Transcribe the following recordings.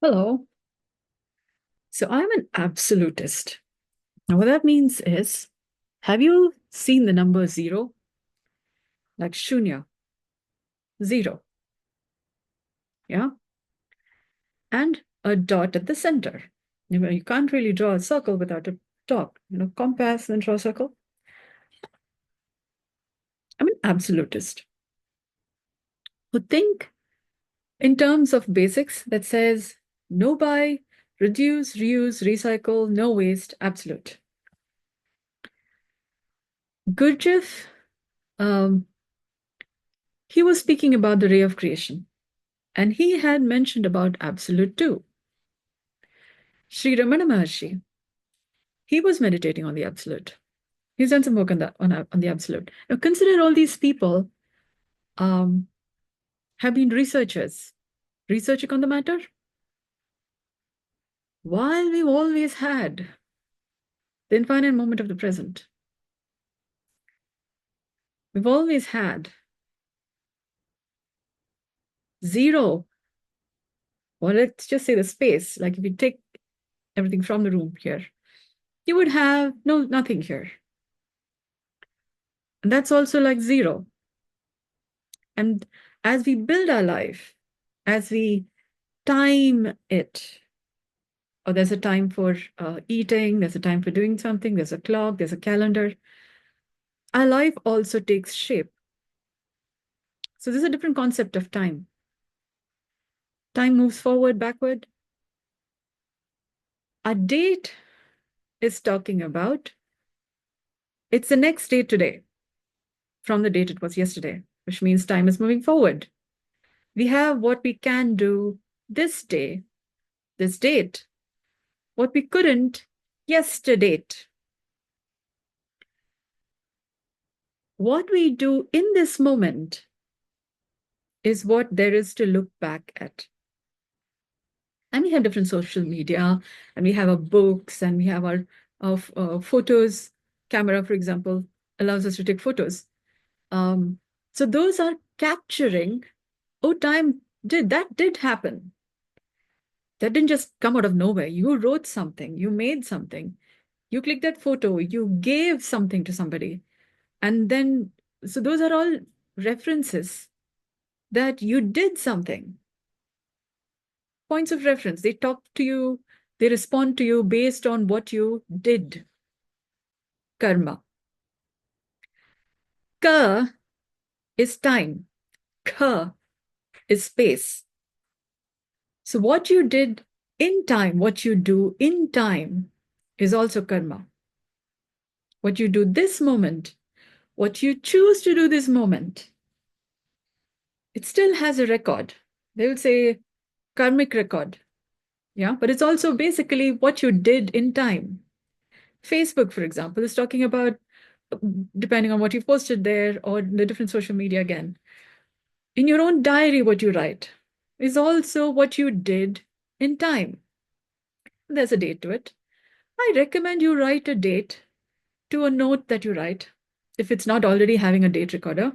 Hello. So I'm an absolutist. Now, what that means is, have you seen the number zero? Like shunya, zero, yeah? And a dot at the center. You can't really draw a circle without a dot. Compass and draw a circle. I'm an absolutist who think in terms of basics that says no buy, reduce, reuse, recycle, no waste, absolute. Gurdjieff, um, he was speaking about the ray of creation. And he had mentioned about absolute too. Sri Ramana Maharshi, he was meditating on the absolute. He's done some work on the absolute. Now consider all these people um, have been researchers, researching on the matter, while we've always had the infinite moment of the present. We've always had zero, or let's just say the space. Like if you take everything from the room here, you would have nothing here. And that's also like zero. And as we build our life, as we time it, or there's a time for eating, there's a time for doing something, there's a clock, there's a calendar, our life also takes shape. So there's a different concept of time. Time moves forward, backward. A date is talking about, it's the next day today from the date it was yesterday, which means time is moving forward. We have what we can do this day, this date, what we couldn't yesterday. What we do in this moment is what there is to look back at. And we have different social media, and we have our books, and we have our photos. Camera, for example, allows us to take photos. So those are capturing, oh, that did happen. That didn't just come out of nowhere. You wrote something, you made something, you clicked that photo, you gave something to somebody. And then, so those are all references that you did something. Points of reference. They talk to you, they respond to you based on what you did. Karma. Ka is time. Ka is space. So what you did in time, what you do in time is also karma. What you do this moment, what you choose to do this moment, it still has a record. They will say karmic record. Yeah, but it's also basically what you did in time. Facebook, for example, is talking about, depending on what you posted there or the different social media again. In your own diary, what you write is also what you did in time. There's a date to it. I recommend you write a date to a note that you write, if it's not already having a date recorder,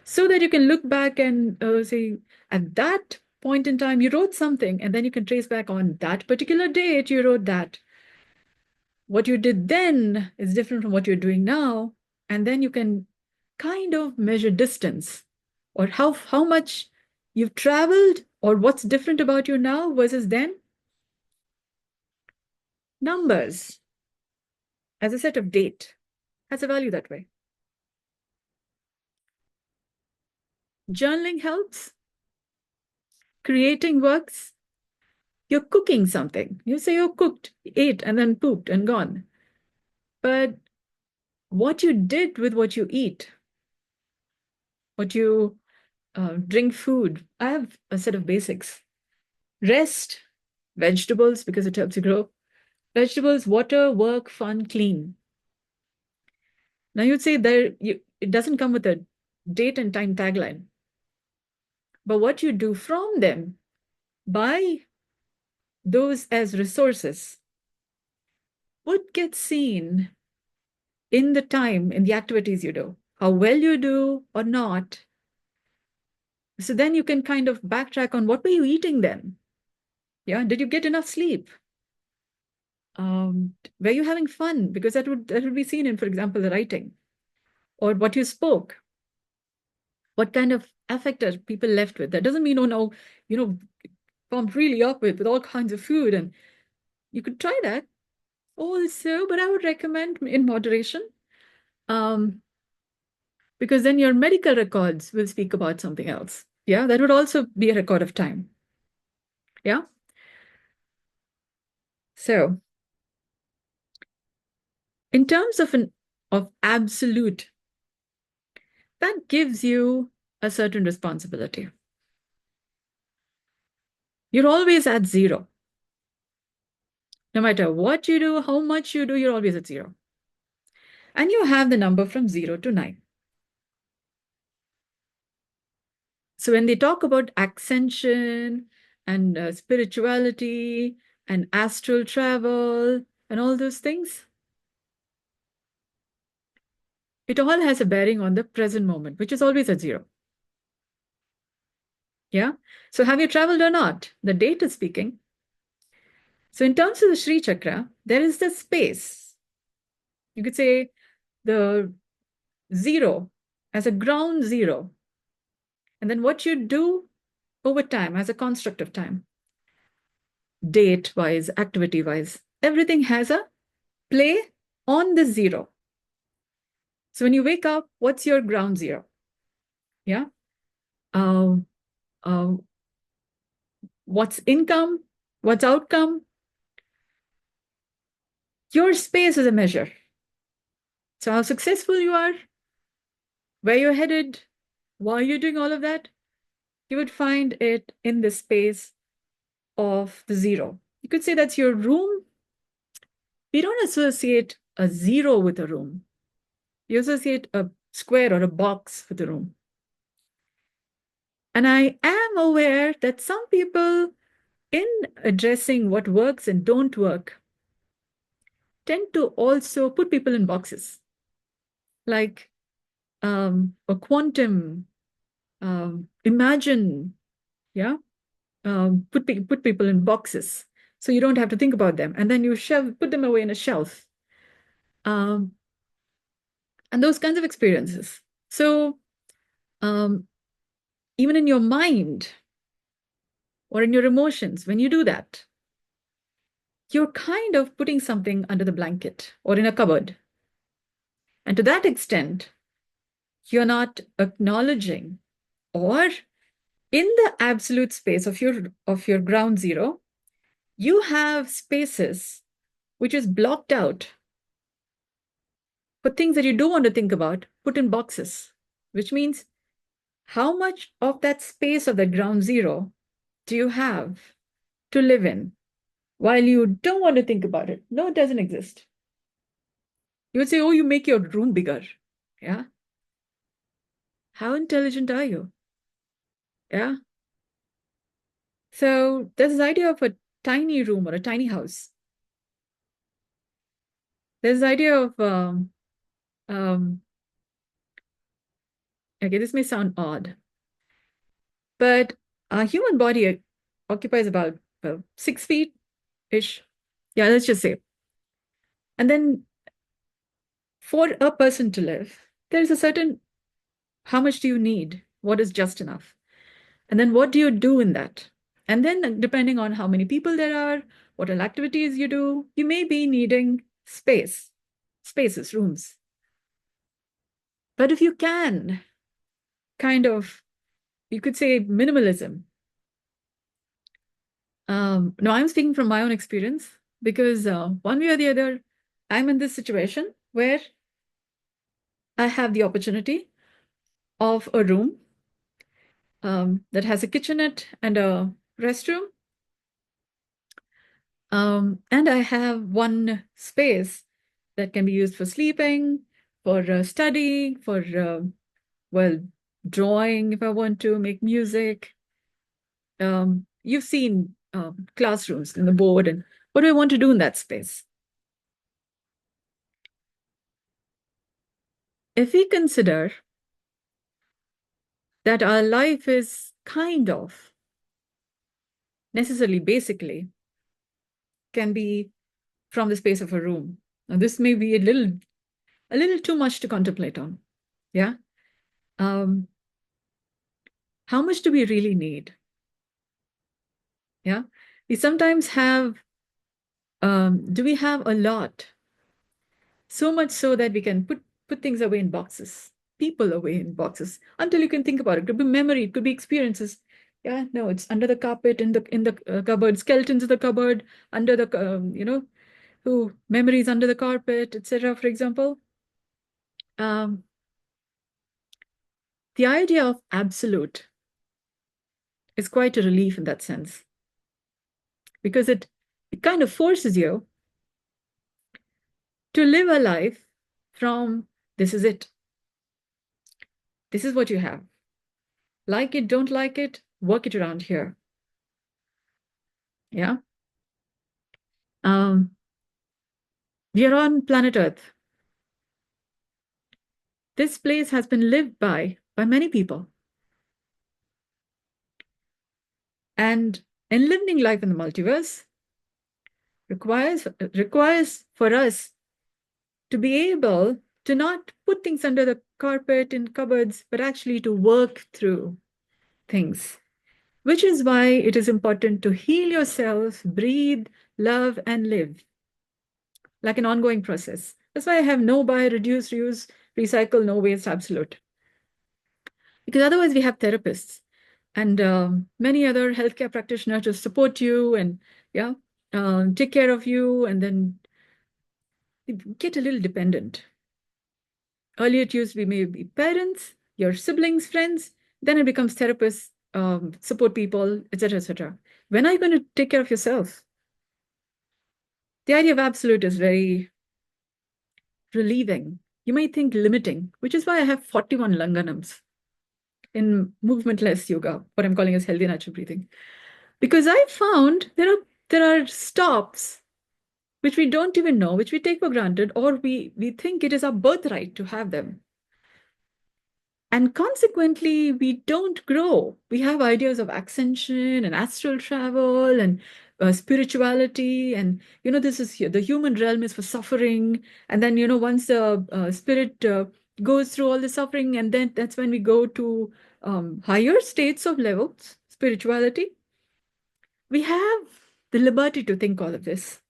so that you can look back and say, at that point in time, you wrote something, and then you can trace back on that particular date you wrote that. What you did then is different from what you're doing now. And then you can kind of measure distance, or how much you've traveled, or what's different about you now versus then. Numbers as a set of date has a value that way. Journaling helps. Creating works. You're cooking something. You say you cooked, ate, and then pooped and gone. But what you did with what you eat, what you drink food, I have a set of basics. Rest, vegetables, because it helps you grow. Vegetables, water, work, fun, clean. Now you'd say it doesn't come with a date and time tagline. But what you do from them, buy those as resources, would get seen in the time, in the activities you do, how well you do or not. So then you can kind of backtrack on what were you eating then? Yeah. Did you get enough sleep? Were you having fun? Because that would be seen in, for example, the writing or what you spoke. What kind of affect are people left with? That doesn't mean, oh no, pumped really up with all kinds of food, and you could try that also, but I would recommend in moderation. Um, because then your medical records will speak about something else. Yeah, that would also be a record of time. Yeah. So in terms of absolute, that gives you a certain responsibility. You're always at zero. No matter what you do, how much you do, you're always at zero. And you have the number from 0 to 9. So when they talk about ascension and spirituality and astral travel and all those things, it all has a bearing on the present moment, which is always at zero. Yeah. So have you traveled or not? The date is speaking. So in terms of the ShriChakra, there is the space. You could say the zero as a ground zero. And then what you do over time as a construct of time, date-wise, activity-wise, everything has a play on the zero. So when you wake up, what's your ground zero? Yeah. Um, um, what's income? What's outcome? Your space is a measure. So how successful you are, where you're headed, why you're doing all of that, you would find it in the space of the zero. You could say that's your room. We don't associate a zero with a room. You associate a square or a box with a room. And I am aware that some people, in addressing what works and don't work, tend to also put people in boxes, like a quantum, imagine, yeah, put people in boxes so you don't have to think about them, and then you put them away in a shelf, um, and those kinds of experiences. So um, even in your mind or in your emotions, when you do that, you're kind of putting something under the blanket or in a cupboard. And to that extent, you're not acknowledging, or in the absolute space of your ground zero, you have spaces which is blocked out for things that you don't want to think about, put in boxes, which means how much of that space of that ground zero do you have to live in while you don't want to think about it? No, it doesn't exist. You would say, oh, you make your room bigger. Yeah. How intelligent are you? Yeah. So there's this idea of a tiny room or a tiny house. There's this idea of, um, okay, this may sound odd, but a human body occupies about 6 feet-ish. Yeah, let's just say. And then for a person to live, there's a certain how much do you need? What is just enough? And then what do you do in that? And then depending on how many people there are, what all activities you do, you may be needing spaces, rooms. But if you can kind of, you could say minimalism. No, I'm speaking from my own experience because one way or the other, I'm in this situation where I have the opportunity of a room that has a kitchenette and a restroom. And I have one space that can be used for sleeping, for study, for, well, drawing if I want to, make music. You've seen classrooms in the board, and what do I want to do in that space? If we consider that our life is kind of necessarily, basically, can be from the space of a room. Now, this may be a little too much to contemplate on. Yeah. Um, how much do we really need? Yeah. We sometimes have, do we have a lot? So much so that we can put things away in boxes, people away in boxes until you can think about it. It could be memory, it could be experiences. Yeah, no, it's under the carpet, in the cupboard, skeletons in the cupboard, under the who memories under the carpet, etc. For example, um, the idea of absolute is quite a relief in that sense because it kind of forces you to live a life from this is it, this is what you have. Like it, don't like it, work it around here. Yeah. Um, we are on planet Earth. This place has been lived by many people. And enlivening life in the multiverse requires for us to be able to not put things under the carpet in cupboards, but actually to work through things, which is why it is important to heal yourself, breathe, love, and live like an ongoing process. That's why I have no buy, reduce, reuse, recycle, no waste, absolute. Because otherwise we have therapists and many other healthcare practitioners to support you and yeah, take care of you, and then get a little dependent. Earlier it used to be maybe parents, your siblings, friends, then it becomes therapists, support people, etc., etc. When are you going to take care of yourself? The idea of absolute is very relieving. You might think limiting, which is why I have 41 langhanams in movementless yoga, what I'm calling as healthy natural breathing. Because I found there are stops which we don't even know, which we take for granted, or we think it is our birthright to have them. And consequently, we don't grow. We have ideas of ascension and astral travel and spirituality. And, this is the human realm is for suffering. And then, once the spirit goes through all the suffering, and then that's when we go to higher states of levels, spirituality. We have the liberty to think all of this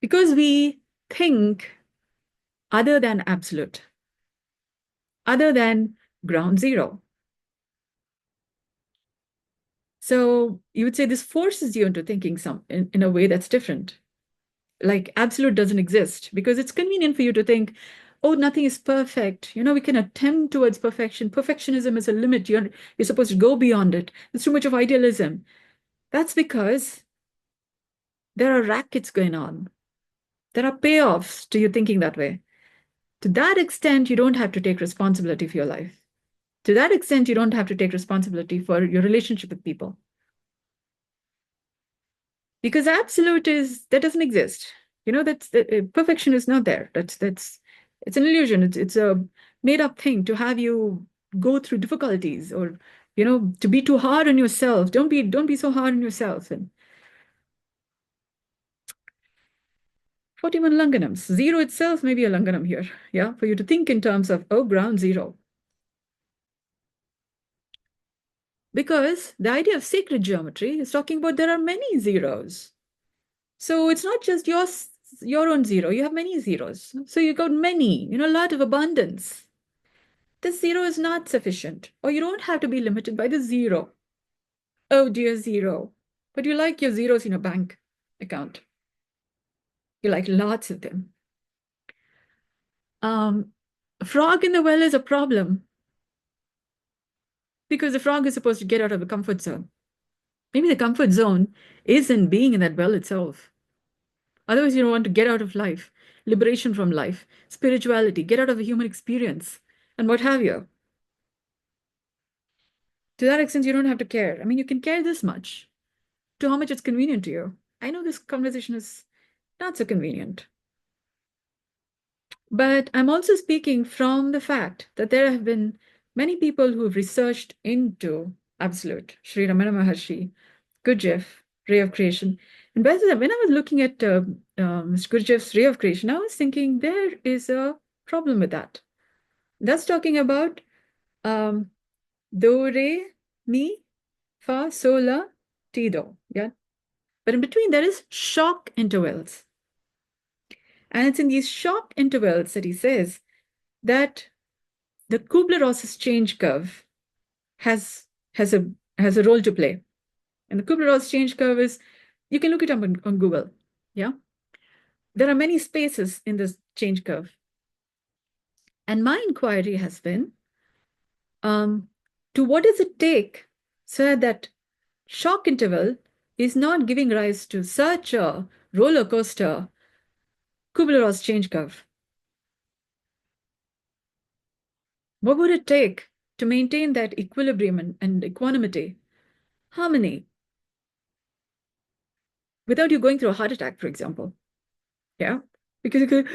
because we think other than absolute, other than ground zero. So you would say this forces you into thinking in a way that's different. Like absolute doesn't exist because it's convenient for you to think, oh, nothing is perfect. We can attempt towards perfection. Perfectionism is a limit. You're supposed to go beyond it. There's too much of idealism. That's because there are rackets going on. There are payoffs to you thinking that way. To that extent, you don't have to take responsibility for your life. To that extent, you don't have to take responsibility for your relationship with people. Because absolute that doesn't exist. That's perfection is not there. That's it's an illusion. It's a made up thing to have you go through difficulties or to be too hard on yourself. Don't be so hard on yourself. And 41 langhanams. Zero itself may be a langhanam here. Yeah, for you to think in terms of ground zero. Because the idea of sacred geometry is talking about there are many zeros. So it's not just your own zero. You have many zeros. So you got many, a lot of abundance. This zero is not sufficient, or you don't have to be limited by the zero. Oh dear, zero. But you like your zeros in a bank account. You like lots of them. A frog in the well is a problem because the frog is supposed to get out of the comfort zone. Maybe the comfort zone isn't being in that well itself. Otherwise, you don't want to get out of life, liberation from life, spirituality, get out of the human experience, and what have you. To that extent, you don't have to care. I mean, you can care this much to how much it's convenient to you. I know this conversation is not so convenient. But I'm also speaking from the fact that there have been many people who've researched into absolute. Sri Ramana Maharshi, Gurdjieff, ray of creation. And by the way, when I was looking at Mr. Gurdjieff's ray of creation, I was thinking there is a problem with that. That's talking about do, re, mi, fa, sol, la, ti, do. Yeah. But in between, there is shock intervals. And it's in these shock intervals that he says that the Kubler-Ross's change curve has a role to play. And the Kubler-Ross change curve is, you can look it up on Google. Yeah. There are many spaces in this change curve. And my inquiry has been, to what does it take so that shock interval is not giving rise to such a roller coaster Kubler-Ross change curve? What would it take to maintain that equilibrium and equanimity, harmony, without you going through a heart attack, for example? Yeah, because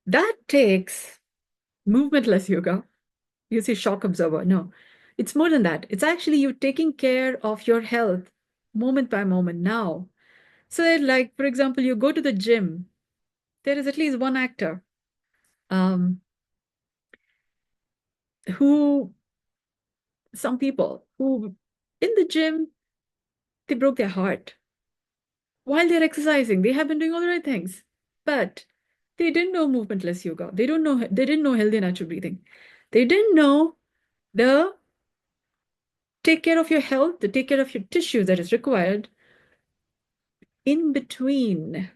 that takes movementless yoga. You say shock absorber. No, it's more than that. It's actually you taking care of your health moment by moment now. So that, like, for example, you go to the gym, there is at least one actor who, some people who in the gym, they broke their heart. While they're exercising, they have been doing all the right things, but they didn't know movementless yoga. They didn't know healthy natural breathing. They didn't know the take care of your health, the take care of your tissue that is required in between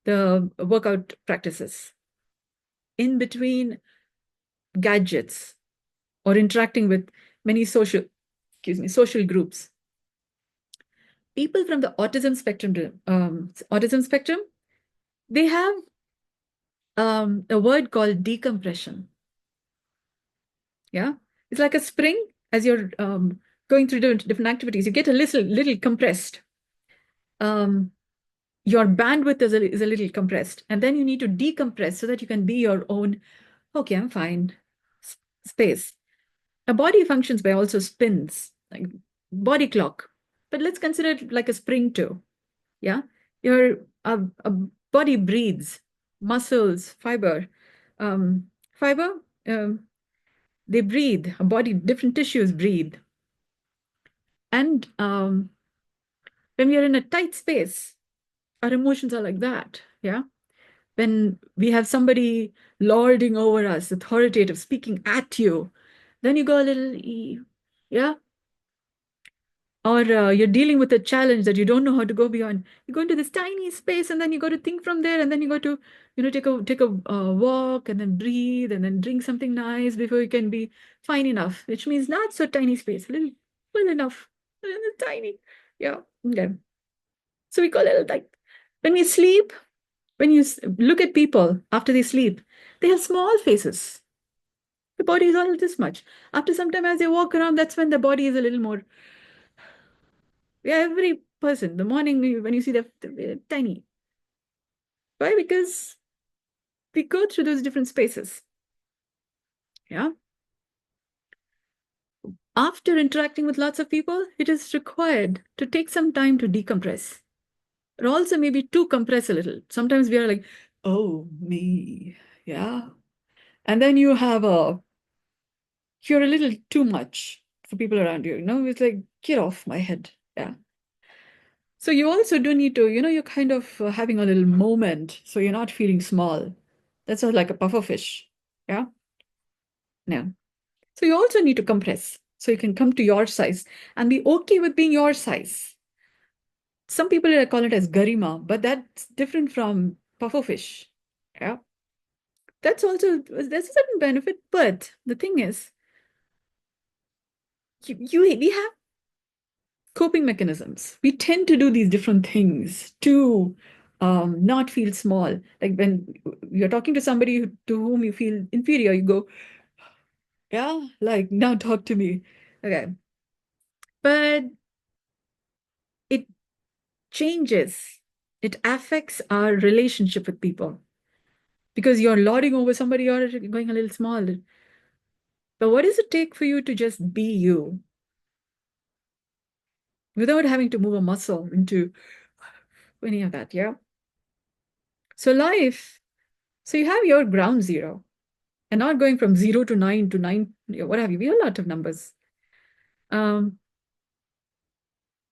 the workout practices, in between gadgets or interacting with many social groups. People from the autism spectrum, they have a word called decompression. Yeah, it's like a spring. As you're going through different activities, you get a little compressed. Your bandwidth is a little compressed, and then you need to decompress so that you can be your own, okay, I'm fine, space. A body functions by also spins, like body clock. But let's consider it like a spring too. Yeah, your a body breathes, muscles, fiber. They breathe. A body, different tissues breathe. And when we are in a tight space, our emotions are like that. Yeah. When we have somebody lording over us, authoritative, speaking at you, then you go a little, yeah. Or you're dealing with a challenge that you don't know how to go beyond. You go into this tiny space, and then you got to think from there, and then you got to, take a walk, and then breathe, and then drink something nice before you can be fine enough. Which means not so tiny space, a little enough, a little tiny. Yeah. Okay. So we call it like when we sleep. When you look at people after they sleep, they have small faces. The body is all this much. After some time, as they walk around, that's when the body is a little more. Yeah, every person, the morning when you see they're tiny. Why? Because we go through those different spaces. Yeah. After interacting with lots of people, it is required to take some time to decompress. Or also maybe to compress a little. Sometimes we are like, oh, me. Yeah. And then you're a little too much for people around you. It's like, get off my head. Yeah. So you also do need to, you're kind of having a little moment. So you're not feeling small. That's sort of like a puffer fish. Yeah. Yeah. So you also need to compress so you can come to your size and be okay with being your size. Some people call it as garima, but that's different from puffer fish. Yeah. There's a certain benefit, but the thing is, we have coping mechanisms. We tend to do these different things to not feel small. Like when you're talking to somebody to whom you feel inferior, you go, yeah, like now talk to me. Okay. But it changes, it affects our relationship with people because you're lording over somebody or going a little small. But what does it take for you to just be you? without having to move a muscle into any of that. Yeah. So so you have your ground zero, and not going from 0 to 9 to 9, what have you. We have a lot of numbers. And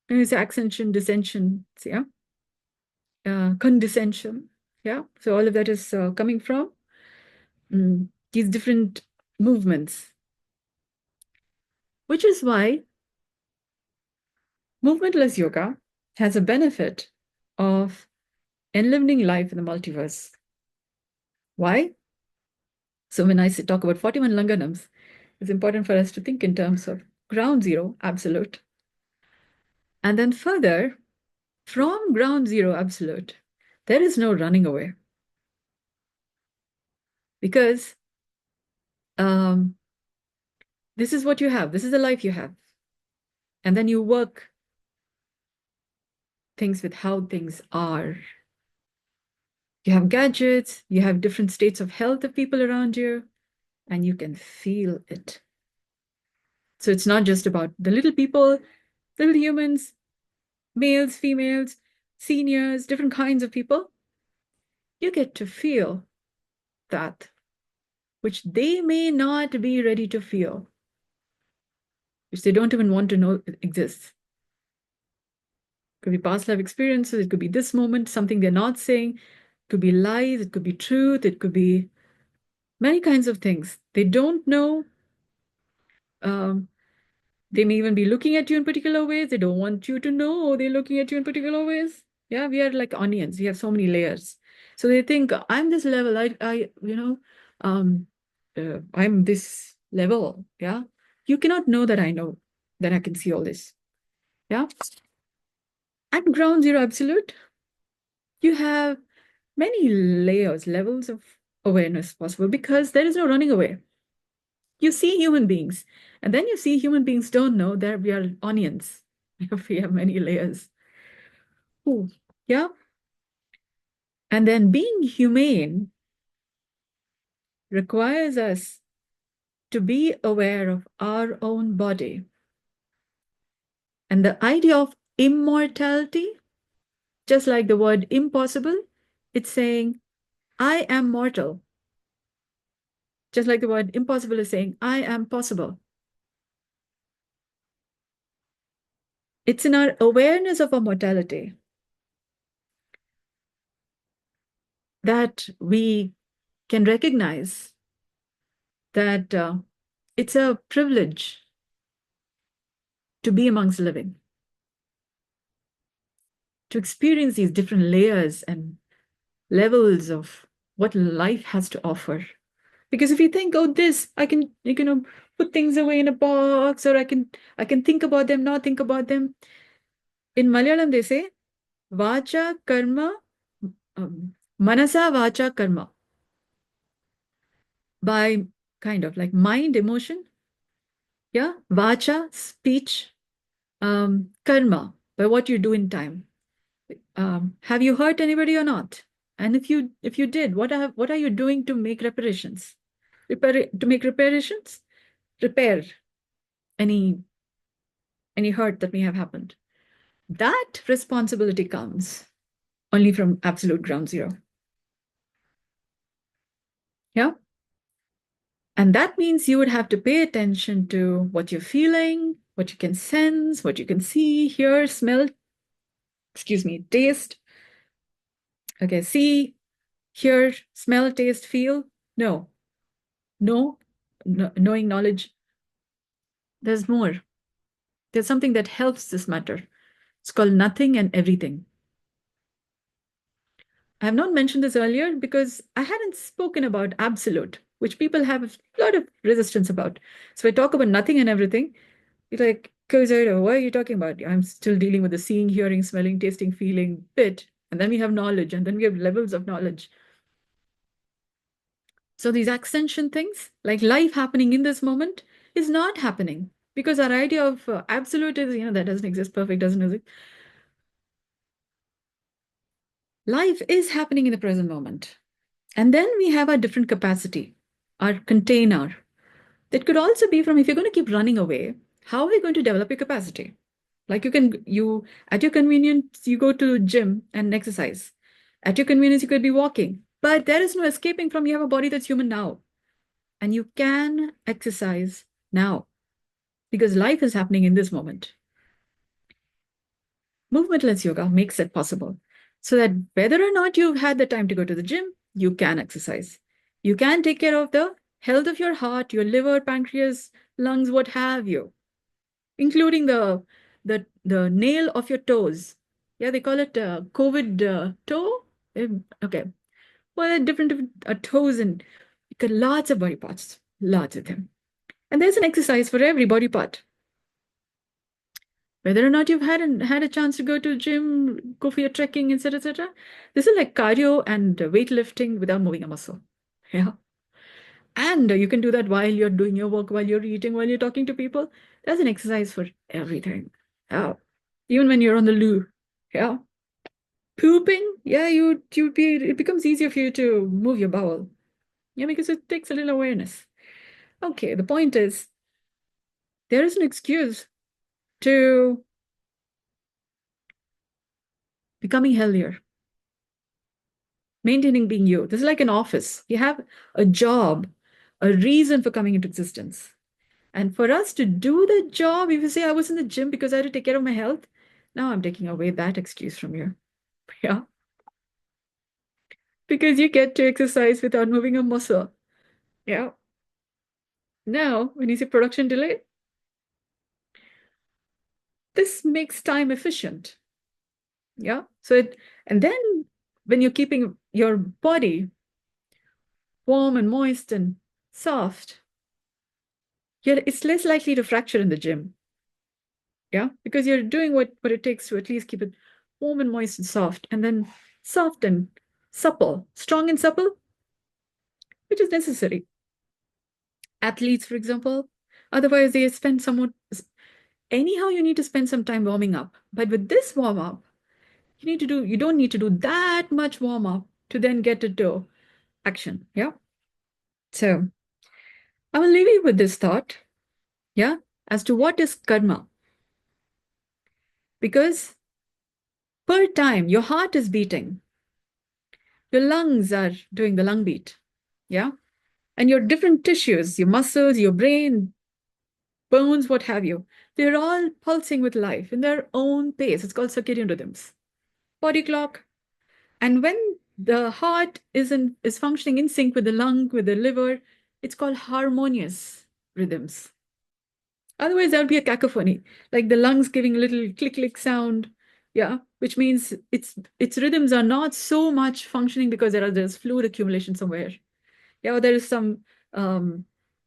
it's ascension, descension, yeah, condescension, yeah. So all of that is coming from these different movements, which is why movementless yoga has a benefit of enlivening life in the multiverse. Why? So when I talk about 41 langhanams, it's important for us to think in terms of ground zero, absolute. And then further, from ground zero, absolute, there is no running away. Because this is what you have. This is the life you have. And then you work things with how things are. You have gadgets, you have different states of health of people around you, and you can feel it. So it's not just about the little people, little humans, males, females, seniors, different kinds of people. You get to feel that, which they may not be ready to feel, which they don't even want to know exists. It could be past life experiences, it could be this moment, something they're not saying, it could be lies, it could be truth, it could be many kinds of things. They don't know. They may even be looking at you in particular ways. They don't want you to know they're looking at you in particular ways. Yeah, we are like onions. We have so many layers. So they think I'm this level. I'm this level. Yeah, you cannot know that I know that I can see all this. Yeah, at ground zero absolute, you have many layers, levels of awareness possible because there is no running away. You see human beings, and then you see human beings don't know that we are onions. We have many layers. Ooh, yeah. And then being humane requires us to be aware of our own body. And the idea of immortality, just like the word impossible, it's saying, I am mortal. Just like the word impossible is saying, I am possible. It's in our awareness of our mortality that we can recognize that it's a privilege to be amongst the living, to experience these different layers and levels of what life has to offer. Because if you think, oh, this, I can, put things away in a box, or I can think about them, not think about them. In Malayalam, they say, vacha karma, manasa vacha karma. By kind of like mind, emotion, yeah, vacha, speech, karma, by what you do in time. Have you hurt anybody or not? And if you did, what are you doing to make reparations? Repair any hurt that may have happened. That responsibility comes only from absolute ground zero. Yeah. And that means you would have to pay attention to what you're feeling, what you can sense, what you can see, hear, smell, taste. Okay, see, hear, smell, taste, feel. No, knowing knowledge. There's more. There's something that helps this matter. It's called nothing and everything. I have not mentioned this earlier because I hadn't spoken about absolute, which people have a lot of resistance about. So I talk about nothing and everything. You're like, Kozairo, what are you talking about? I'm still dealing with the seeing, hearing, smelling, tasting, feeling bit. And then we have knowledge, and then we have levels of knowledge. So these ascension things, like life happening in this moment, is not happening because our idea of absolute is, that doesn't exist, perfect doesn't exist. Life is happening in the present moment. And then we have our different capacity, our container. That could also be from if you're going to keep running away, how are you going to develop your capacity? Like you at your convenience, you go to gym and exercise. At your convenience, you could be walking. But there is no escaping from you have a body that's human now. And you can exercise now because life is happening in this moment. Movementless yoga makes it possible so that whether or not you've had the time to go to the gym, you can exercise. You can take care of the health of your heart, your liver, pancreas, lungs, what have you, including the nail of your toes. Yeah, they call it COVID toe. Okay. Well, different toes and got lots of body parts, lots of them. And there's an exercise for every body part. Whether or not you've had a chance to go to the gym, go for your trekking, etc., etc. This is like cardio and weightlifting without moving a muscle. Yeah. And you can do that while you're doing your work, while you're eating, while you're talking to people. There's an exercise for everything. Yeah. Even when you're on the loo. Yeah. Pooping, yeah, it becomes easier for you to move your bowel. Yeah, because it takes a little awareness. Okay, the point is there is an excuse to becoming healthier, maintaining being you. This is like an office. You have a job, a reason for coming into existence. And for us to do the job, if you say, I was in the gym because I had to take care of my health, now I'm taking away that excuse from you. Yeah. Because you get to exercise without moving a muscle. Yeah. Now, when you say production delay, this makes time efficient. Yeah. And then when you're keeping your body warm and moist and soft, it's less likely to fracture in the gym. Yeah. Because you're doing what it takes to at least keep it warm and moist and soft, and then soft and supple, strong and supple, which is necessary. Athletes, for example, otherwise they spend somewhat, anyhow, you need to spend some time warming up. But with this warm up, you don't need to do that much warm up to then get into action. Yeah. So I will leave you with this thought. Yeah. As to what is karma. Because per time your heart is beating, your lungs are doing the lung beat. Yeah. And your different tissues, your muscles, your brain, bones, what have you, they're all pulsing with life in their own pace. It's called circadian rhythms. Body clock. And when the heart is functioning in sync with the lung, with the liver, it's called harmonious rhythms. Otherwise, there will be a cacophony, like the lungs giving a little click click sound. Yeah, which means its rhythms are not so much functioning because there's fluid accumulation somewhere. Yeah, or there is some um,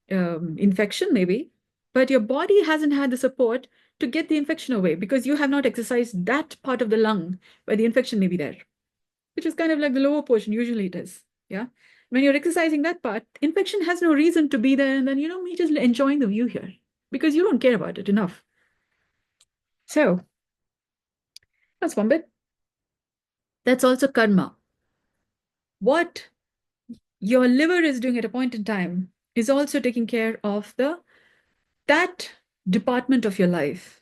infection maybe, but your body hasn't had the support to get the infection away because you have not exercised that part of the lung where the infection may be there, which is kind of like the lower portion. Usually it is. Yeah. When you're exercising that part, infection has no reason to be there. And then, me just enjoying the view here because you don't care about it enough. So that's one bit. That's also karma. What your liver is doing at a point in time is also taking care of that department of your life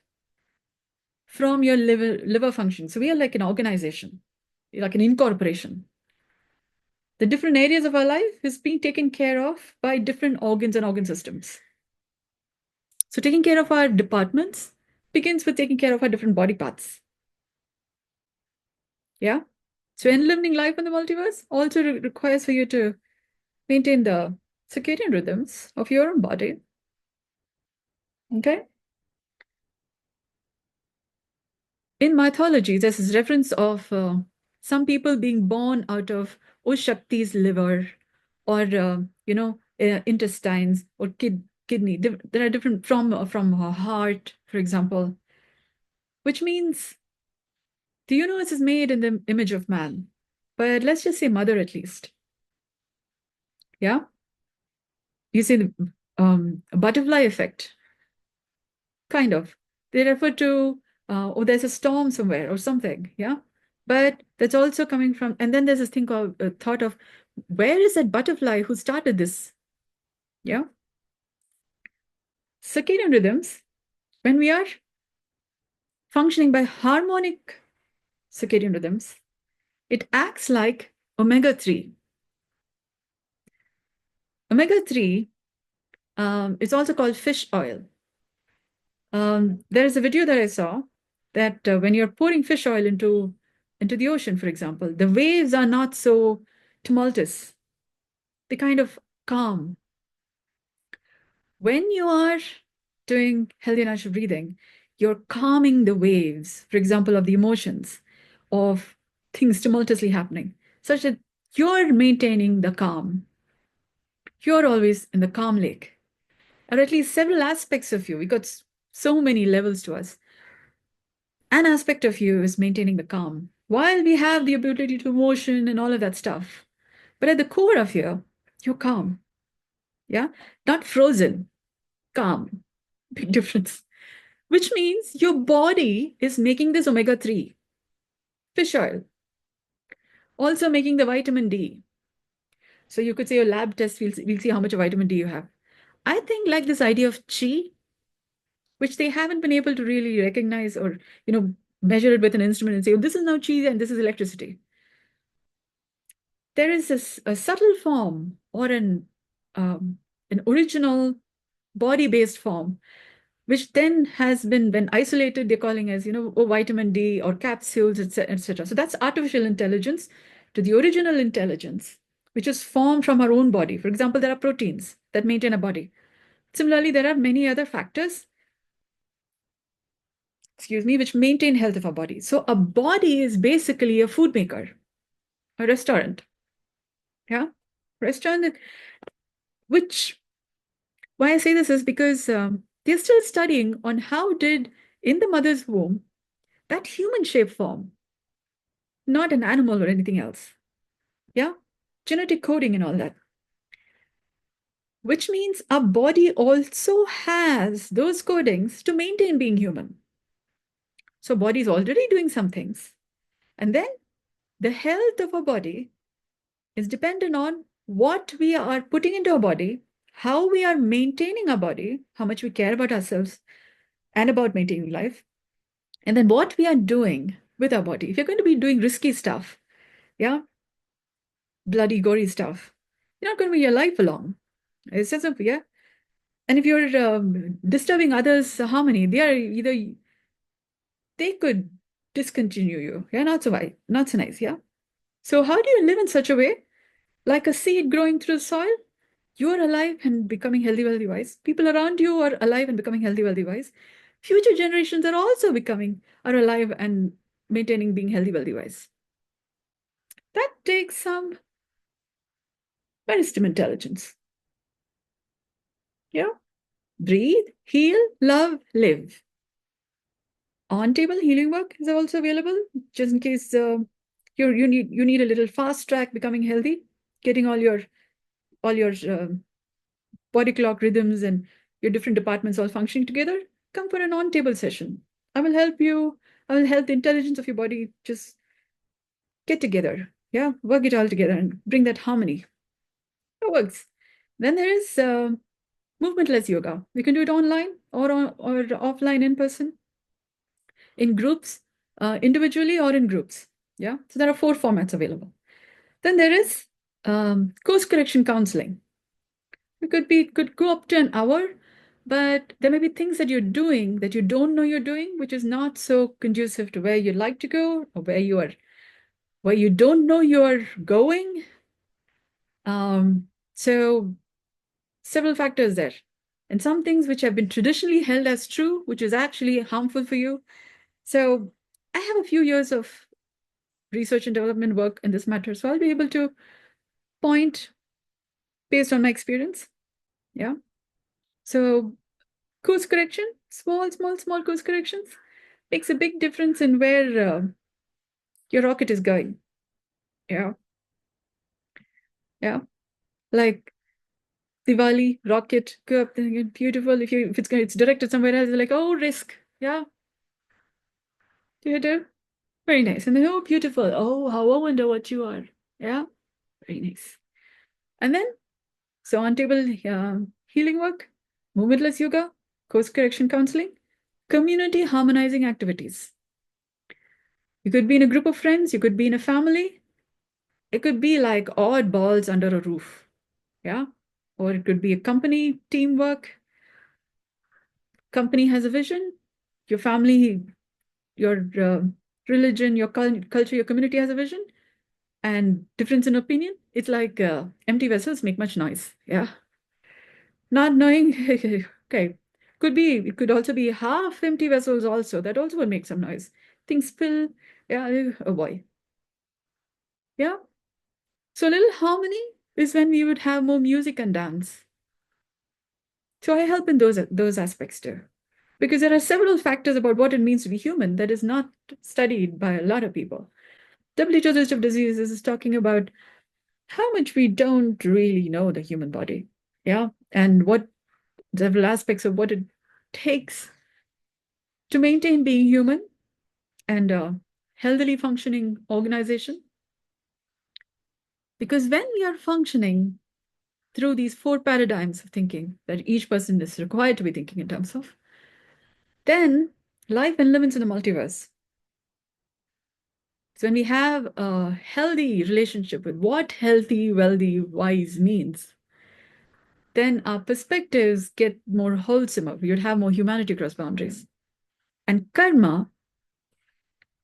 from your liver function. So we are like an organization, like an incorporation. The different areas of our life is being taken care of by different organs and organ systems. So taking care of our departments begins with taking care of our different body parts. Yeah. So enlivening life in the multiverse also requires for you to maintain the circadian rhythms of your own body. Okay. In mythology, there's this reference of some people being born out of Shakti's liver or, intestines or kidney. There are different from her heart, for example, which means the universe is made in the image of man. But let's just say mother at least. Yeah. You see the butterfly effect, kind of. They refer to, there's a storm somewhere or something. Yeah. But that's also coming from, and then there's this thing called thought of where is that butterfly who started this? Yeah. Circadian rhythms, when we are functioning by harmonic circadian rhythms. It acts like omega-3. Omega-3 is also called fish oil. There is a video that I saw that when you're pouring fish oil into the ocean, for example, the waves are not so tumultuous. They kind of calm. When you are doing healthy natural breathing, you're calming the waves, for example, of the emotions, of things tumultuously happening, such that you're maintaining the calm. You're always in the calm lake, or at least several aspects of you. We got so many levels to us. An aspect of you is maintaining the calm, while we have the ability to motion and all of that stuff. But at the core of you, you're calm. Yeah, not frozen, calm. Big difference. Which means your body is making this omega-3 fish oil, also making the vitamin D. So you could say your lab test, we'll see how much vitamin D you have. I think like this idea of chi, which they haven't been able to really recognize or, measure it with an instrument and say, oh, this is now chi and this is electricity. There is a subtle form or an original body-based form, which then has been, when isolated, they're calling as, vitamin D or capsules, etc. So that's artificial intelligence to the original intelligence, which is formed from our own body. For example, there are proteins that maintain a body. Similarly, there are many other factors, which maintain health of our body. So a body is basically a food maker, a restaurant. Yeah, restaurant, why I say this is because they're still studying on how did, in the mother's womb, that human shape form, not an animal or anything else. Yeah, genetic coding and all that. Which means our body also has those codings to maintain being human. So body is already doing some things. And then the health of our body is dependent on what we are putting into our body, how we are maintaining our body, how much we care about ourselves and about maintaining life, and then what we are doing with our body. If you're going to be doing risky stuff, yeah, bloody, gory stuff, you're not going to be alive for long. It's just simple, yeah. And if you're disturbing others' harmony, they could discontinue you. Yeah, not so nice, yeah. So how do you live in such a way? Like a seed growing through the soil, you are alive and becoming healthy, wealthy, wise. People around you are alive and becoming healthy, wealthy, wise. Future generations are also are alive and maintaining being healthy, wealthy, wise. That takes some wisdom, intelligence. Yeah. Breathe, heal, love, live. On-table healing work is also available, just in case you need a little fast track becoming healthy, getting all your body clock rhythms and your different departments all functioning together. Come for an on-table session. I will help you. I will help the intelligence of your body just get together. Yeah, work it all together and bring that harmony. It works. Then there is movementless yoga. We can do it online or offline, in person, in groups, individually or in groups. Yeah, so there are 4 formats available. Then there is course correction counseling. It could go up to an hour, but there may be things that you're doing that you don't know you're doing, which is not so conducive to where you'd like to go or where you don't know you're going. So several factors there. And some things which have been traditionally held as true, which is actually harmful for you. So I have a few years of research and development work in this matter, so I'll be able to point based on my experience. Yeah. So course correction, small course corrections makes a big difference in where your rocket is going. Yeah. Yeah. Like Diwali, rocket, go up there, beautiful. If it's directed somewhere else, like, oh, risk. Yeah. Theater. Very nice. And then, oh, beautiful. Oh, how I wonder what you are. Yeah. Very nice. And then, so on-table healing work, movementless yoga, course correction counseling, community harmonizing activities. You could be in a group of friends, you could be in a family. It could be like odd balls under a roof. Yeah. Or it could be a company, teamwork. Company has a vision. Your family, your religion, your culture, your community has a vision. And difference in opinion. It's like empty vessels make much noise. Yeah. Not knowing, okay. It could also be half empty vessels also. That also will make some noise. Things spill. Yeah. Oh boy. Yeah. So a little harmony is when we would have more music and dance. So I help in those aspects too. Because there are several factors about what it means to be human that is not studied by a lot of people. WHO list of diseases is talking about how much we don't really know the human body. Yeah. And what several aspects of what it takes to maintain being human and a healthily functioning organization. Because when we are functioning through these four paradigms of thinking that each person is required to be thinking in terms of, then life enlivens in the multiverse. So when we have a healthy relationship with what healthy, wealthy, wise means, then our perspectives get more wholesome. We would have more humanity across boundaries. And karma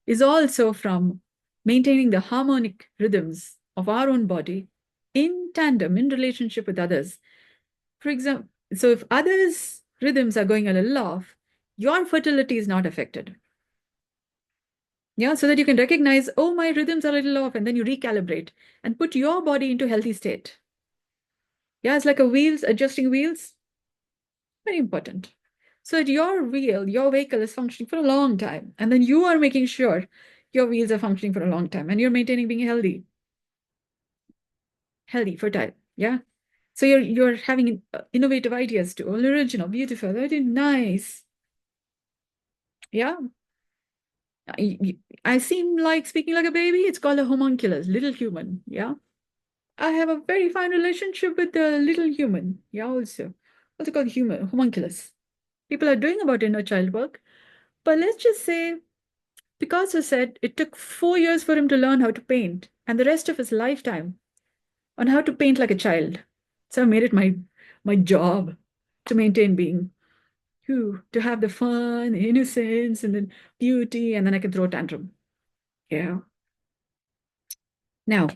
is also from maintaining the harmonic rhythms of our own body in tandem, in relationship with others. For example, so if others' rhythms are going a little off, your fertility is not affected. Yeah, so that you can recognize, oh, my rhythms are a little off, and then you recalibrate and put your body into healthy state. Yeah, it's like a wheels, adjusting wheels. Very important. So that your wheel, your vehicle is functioning for a long time. And then you are making sure your wheels are functioning for a long time and you're maintaining being healthy, fertile. Yeah. So you're having innovative ideas too. All original, beautiful, very nice. Yeah. I seem like speaking like a baby. It's called a homunculus, little human. Yeah. I have a very fine relationship with the little human. Yeah, also called human, homunculus. People are doing about inner child work. But let's just say Picasso said it took 4 years for him to learn how to paint, and the rest of his lifetime on how to paint like a child. So I made it my job to maintain being, to have the fun, the innocence, and then beauty, and then I can throw a tantrum. Yeah. Now,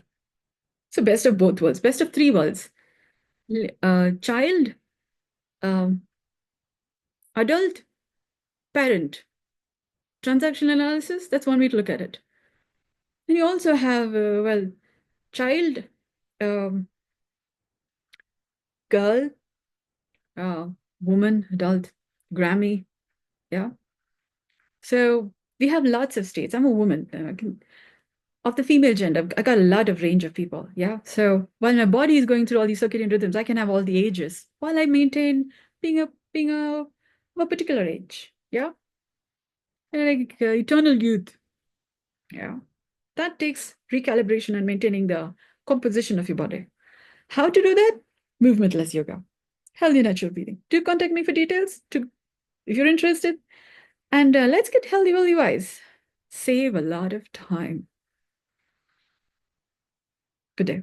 so best of both worlds, best of three worlds. Child, um, adult, parent. Transaction analysis, that's one way to look at it. And you also have, child, um, girl, uh, woman, adult, Grammy. Yeah. So we have lots of states. I'm a woman. Of the female gender, I got a lot of range of people. Yeah. So while my body is going through all these circadian rhythms, I can have all the ages while I maintain being of a particular age. Yeah. And like eternal youth. Yeah. That takes recalibration and maintaining the composition of your body. How to do that? Movementless yoga. Healthy natural breathing. Do contact me for details if you're interested. And let's get healthy, wealthy, wise. Save a lot of time. Good day.